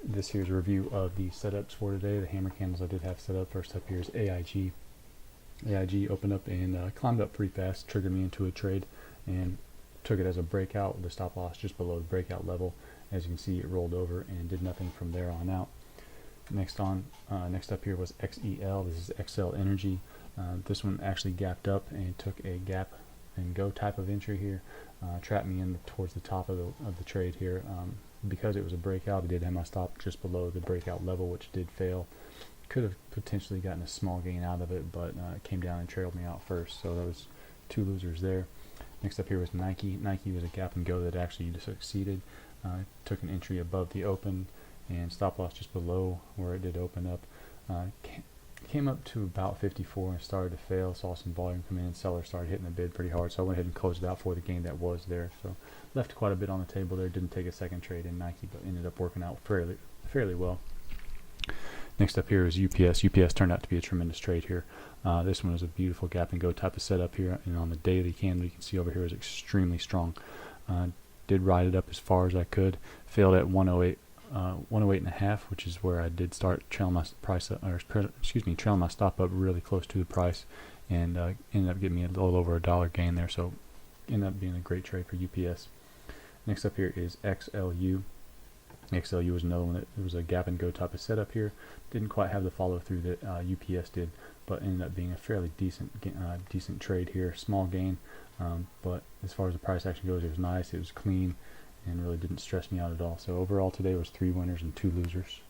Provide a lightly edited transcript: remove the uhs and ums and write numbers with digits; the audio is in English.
This here's a review of the setups for today, the hammer candles I did have set up. First up here is AIG. AIG opened up and climbed up pretty fast, triggered me into a trade, and took it as a breakout with the stop loss just below the breakout level. As you can see, it rolled over and did nothing from there on out. Next up here was XEL. This is XL Energy. This one actually gapped up and took a gap and go type of entry here, trapped me in towards the top of the trade here. Because it was a breakout, I did have my stop just below the breakout level, which did fail. Could have potentially gotten a small gain out of it, but it came down and trailed me out first, so that was two losers there. Next up here was Nike. Nike was a gap and go that actually succeeded. Took an entry above the open and stop loss just below where it did open up. Came up to about 54 and started to fail. Saw some volume come in, sellers started hitting the bid pretty hard, so I went ahead and closed it out for the gain that was there. So left quite a bit on the table there. Didn't take a second trade in Nike, but ended up working out fairly well. Next up here is UPS. UPS turned out to be a tremendous trade here. This one was a beautiful gap and go type of setup here, and on the daily candle you can see over here is extremely strong. Did ride it up as far as I could. Failed at 108. 108.5, which is where I did start trailing my price up, trailing my stop up really close to the price, and ended up getting me a little over $1 gain there. So ended up being a great trade for UPS. Next up here is XLU. XLU was another one that was a gap and go type of setup here. Didn't quite have the follow through that UPS did, but ended up being a fairly decent trade here. Small gain, but as far as the price action goes, it was nice. It was clean and really didn't stress me out at all. So overall today was 3 winners and 2 losers.